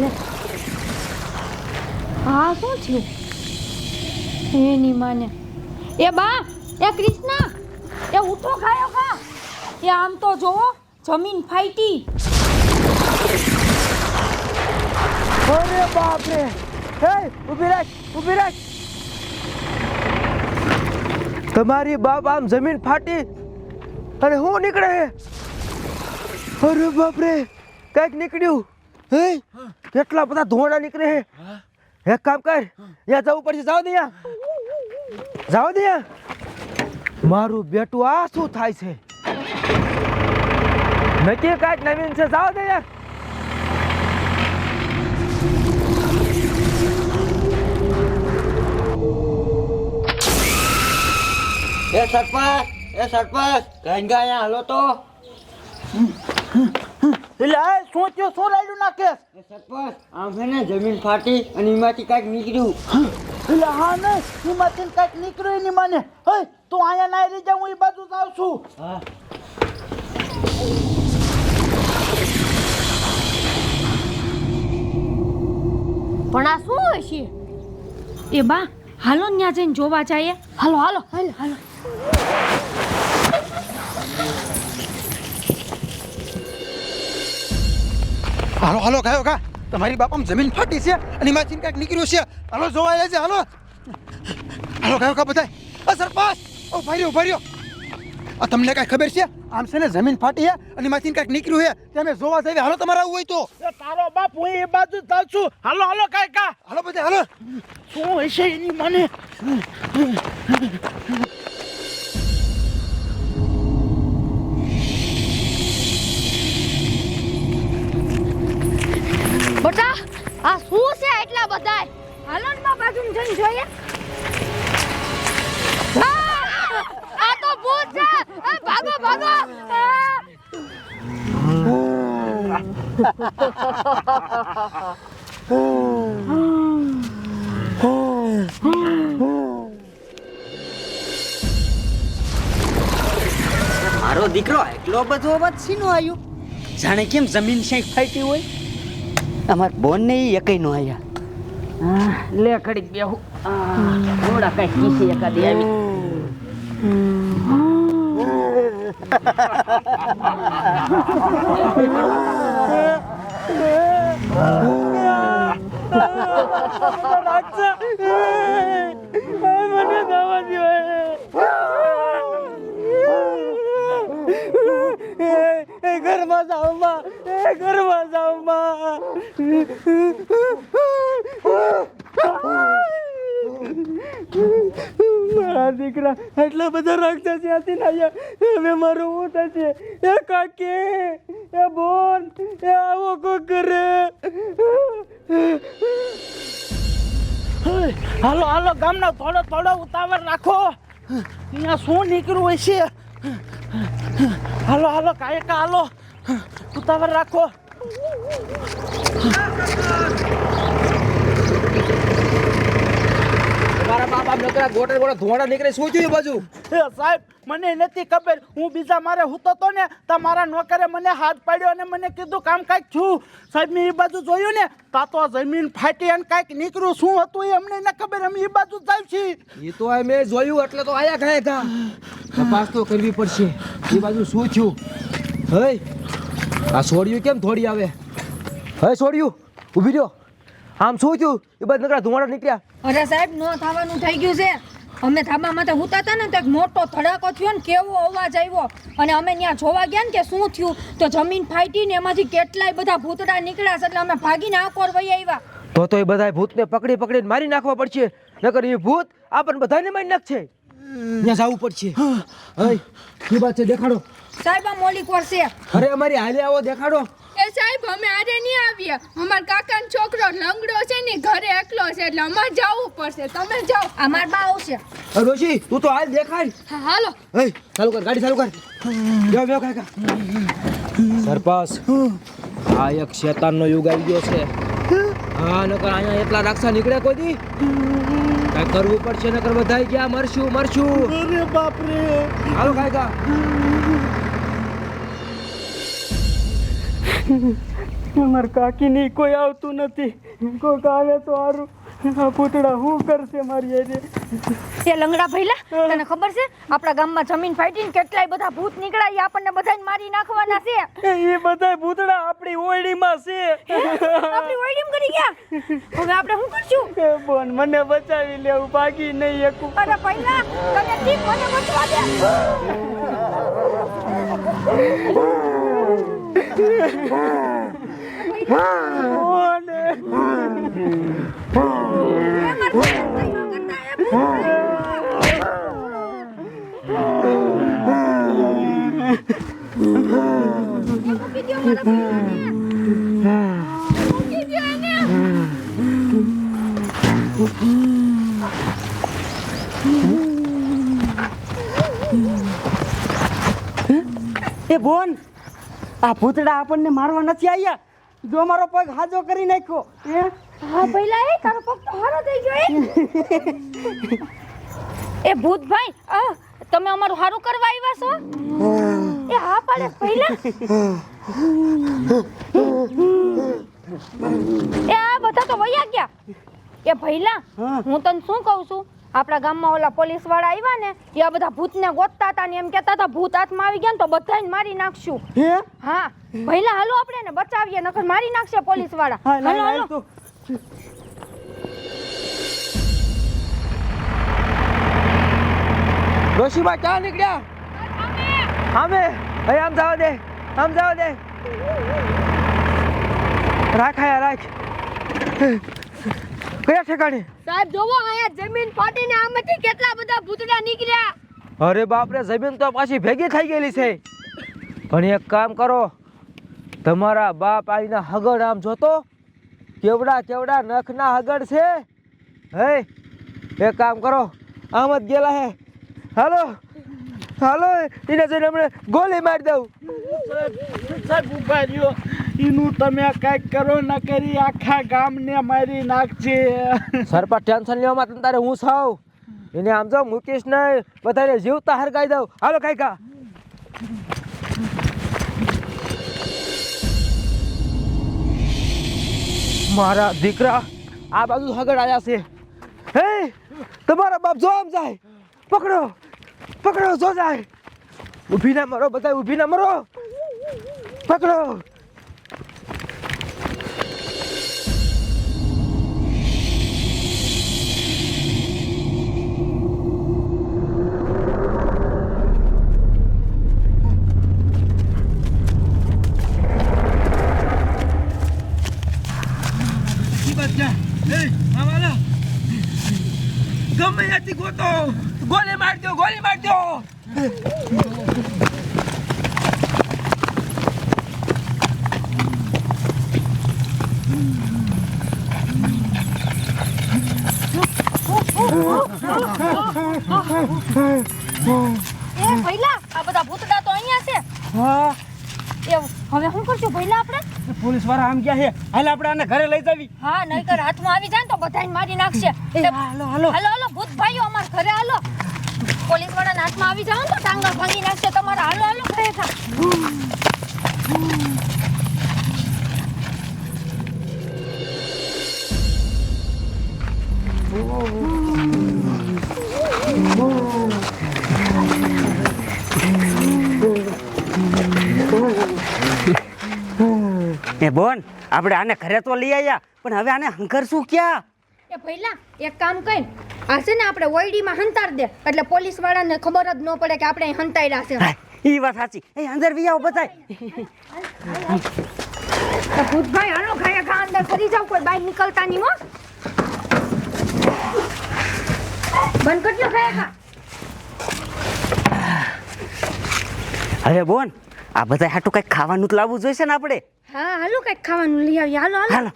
લે. હા શું છે એની માને? એ બા, એ કૃષ્ણા, એ ઉઠો ખાયો ખા. એ આમ તો જોવો, જમીન ફાઈટી. અરે બાપ રે! હે ઊભી રાખ. તમારી બાપ આમ જમીન ફાટી અને હું નીકળે હે? અરે બાપ રે, કઈક નીકળ્યું. હે કેટલા બધા ધોળા નીકળે હે. એક કામ કર, ત્યાં જવું પડશે. જાવ દે. મારું બેટું આ શું થાય છે? નક્કી કાંઈક નવીન છે. જાવ દે યાર. એ સરપંચ ગાયા હાલો તો. એટલે શું થયું? શું રાયડું નાખે? સરપંચ આમ છે ને જમીન ફાટી અને એમાંથી કાંઈક નીકળ્યું. એટલે હા ને, એમાંથી કાંઈક નીકળ્યું એની માને. હે તું અહીંયા ના રહી જા, હું એ બાજુ જાઉં છું. હા પણ આ શું હશે? એ બા, હાલો ત્યાં જઈને જોવા જઈએ. હાલો. હાલો ગાયો કા, તમારી બાપામાં જમીન ફાટી છે અને એમાંથી કાંઈક નીકળ્યું છે. હાલો જોવા આવે છે. હાલો ગાયો કા બધાય. સરપંચ ઉભા રહ્યો. આ તમને કાંઈ ખબર છે? આમ છે ને જમીન ફાટી છે અને એમાંથી કાંઈક નીકળ્યું છે. તમે જોવા જઈએ. હાલો તમારે આવવું હોય તો. તારો બાપ, હું એ બાજુ જાઉં છું. હાલો કાકા. હાલો બધા હાલો. શું હશે એની માને? બટા, આ શું છે એટલા બધા? હાલો ને બા, બાજુ જઈને જોઈએ. આ તો ભૂત છે. ભાગો. મારો દીકરો એટલો બધો અવાજ શીનો આવ્યો? જાણે કેમ જમીન ક્યાંક ફાટી હોય. અમાર બોન ને એકઈ નો આયા. લે ઘડીક બેહું. થોડા કઈ કીસી એકાદી આવી. મને દવા દો. ઘરમાં જાઉં માં. મારા દીકરા એટલા બધા રાક્ષસ ત્યાંથી લાવ્યા. હવે મારું શું થશે? એ કાકી, એ બોન, એ આવો કોક કરે. હાલો ગામના થોડો ઉતાવળ રાખો. અહીંયા શું નીકળ્યું હોય છે? હાલો કાયકા, હાલો ઉતાવળ રાખો. તમારા બાપા નકરા ગોટા ધોળા નીકળે. શું થયું બાજુ? એ સાહેબ, મને નથી ખબર. હું બીજા મારે હૂતો તો ને, તમારા નોકરે મને હાથ પાડ્યો અને મને કીધું કામ કાંઈક છું. સાહેબ, મેં એ બાજુ જોયું ને, તા તો જમીન ફાટી અને કાંઈક નીકળ્યું. શું હતું એ અમને ન ખબર. અમે એ બાજુ જાય છીએ. એ તો મેં જોયું એટલે તો આયા ગયા. તપાસ તો કરવી પડશે. એ બાજુ શું થયું? હે આ છોડ્યું કેમ થોડી આવે? હે છોડ્યું, ઊભી રહ્યો. આમ શું થયું? એ બધા નકરા ધુમાડા નીકળ્યા. અરે સાહેબ, નો થવાનું થઈ ગયું છે. અમે ધાબામાં તો હુતા હતા ને, તો એક મોટો ધડાકો થયો ને, કેવો અવાજ આવ્યો અને અમે ત્યાં જોવા ગયા ને કે શું થયું, તો જમીન ફાટી ને એમાંથી કેટલાય બધા ભૂતડા નીકળ્યા છે. એટલે અમે ભાગીને આકોર વહી આવ્યા. તો એ બધા ભૂતને પકડીને મારી નાખવા પડશે. નકર એ ભૂત આપણને બધાને મારી નાખશે. ત્યાં જવું પડશે. હે શું વાત છે? દેખાડો. સાહેબ, આ મોલી કોર છે. અરે અમારી હાલે આવો, દેખાડો. એ સાહેબ, અમે આજે નહીં આવ્યા. અમાર કાકાનો છોકરો લંગડો છે ને, ઘરે એકલો છે, એટલે અમારે જવું પડશે. તમે જાઓ. અમાર બા આવશે. રોશી, તું તો હાલ દેખાડ. હા, હાલો. હે ચાલુ કર, ગાડી ચાલુ કર. બેવ કાકા. સરપાસ, આ એક શેતાનનો યુગ આવી ગયો છે. હા, નકર અહીંયા એટલા રાક્ષસ નીકળે કોઈ દી. કઈ કરવું પડશે, નકર બધાય ગયા મરશું. અરે બાપ રે. હાલો કાકા. અમાર કાકીની કોઈ આવતું નથી. કોઈક આવે તો સારું. આ પૂતળા શું કરશે મારી હારે? એ લંગડા ભઈલા તને ખબર છે આપણા ગામમાં જમીન ફાટીને કેટલાય બધા ભૂત નીકળ્યા ઈ આપણને બધાને મારી નાખવાના છે. એ બધા પૂતળા આપણી ઓયડીમાં છે. આપણી ઓયડીમ કરી ગયા. હવે આપણે શું કરશું? એ બોન મને બચાવી લેવું, ભાગી નહીં એકું. અરે ભઈલા તને ઠીક મને બચવા દે. બોન એ બોન આ ભૂતડા આપણને મારવા નથી આવ્યા. જો મારો પગ હાજો કરી નાખ્યો. હા ભઈલા એ તારો પગ તો હારો થઈ ગયો એ ભૂતભાઈ તમે અમારું હારું કરવા આવ્યા છો? એ હા પાડે ભઈલા. એ આ બધા તો વયા ગયા. એ ભઈલા હું તને શું કહું છું આપણા ગામમાં ઓલા પોલીસ વાળા આવ્યા ને એ આ બધા ભૂતને ગોતતા હતા ને એમ કહેતા હતા ભૂત હાથમાં આવી ગયા ને તો બધાને મારી નાખશું. હા ભઈલા હાલો આપણે ને બચાવીએ નકર મારી નાખશે પોલીસ વાળા. હાલો હાલો. ડોશીબા ક્યાં નીકળ્યા? આમે ભાઈ આમ જાવ દે, આમ જાવ દે. રાખાયા રાખ. કયા ઠેકાણે? સાહેબ જોવો અહીંયા જમીન ફાટીને આમાંથી કેટલા બધા ભૂતડા નીકળ્યા. અરે બાપરે, જમીન તો પાછી ભેગી થઈ ગયેલી છે. પણ એક કામ કરો, તમારા બાપ આવીને હગડ આમ જોતો કેવડા કેવડા નખના હગડ છે. હે એક કામ કરો, આમ જ ગયેલા હે. હાલો હાલો એને જઈને હમણાં ગોળી મારી દઉં. સાહેબ ઉભા રહ્યો. એનું તમે કાંઈક કરો ન કરી આખા ગામને મારી નાખશે. સરપંચ ટેન્શન લેવામાં તને તારે હું સાવ એને આમ જો મૂકીશ નહીં, બધાને જીવતા હરગાઈ દઉં. હાલો કાંઈકા. મારા દીકરા આ બાજુ હગડ આવ્યા છે. હે તમારા બાપ જો આમ જાય. પકડો પકડો, જો જાય. ઊભી ના મરો, બધા ઊભી ના મરો. પકડો. ગમે ત્યાંથી ગોતો, ગોળી મારી દો, ગોળી મારી દો. એ ભઈલા આ બધા ભૂતડા તો અહીંયા છે. હા એ હવે શું કરશું ભઈલા આપણે? પોલીસ વાળા આમ ગયા છે. હાલ આપણે આને ઘરે લઈ જાવી. હા નહીતર હાથમાં આવી જાય ને તો બધાને મારી નાખશે. હાલો હાલો હાલો હાલો ભૂત ભાઈઓ અમાર ઘરે હાલો. પોલીસ વાળાના હાથમાં આવી જાવ ને તો ટાંગા ભાંગી નાખશે તમારા. હાલો હાલો ઘરે થા. એ બોન આપણે આને ઘરે તો લઈ આવ્યા, પણ હવે આને હંકરશું ક્યાં? એ ભઈલા એક કામ કર, આ છે ને આપણે ઓયડીમાં હંતાર દે એટલે પોલીસ વાળાને ખબર જ ન પડે કે આપણે અહીં હંતાઈ છે. ઈ વાત સાચી. એ અંદર વી આવો બધાય. તો ભૂતભાઈ હાલો ખાયા ખા અંદર ફરી જાવ, કોઈ બહાર નીકળતા નહીં હો. બંધ કરજો ખાયા ખા. હવે બોન આ બધા હાટું કઈક ખાવાનું જ લાવવું જોઈશે ને આપણે. હા હાલો કઈક ખાવાનું લઈ આવીએ. હાલો હાલો. હાલો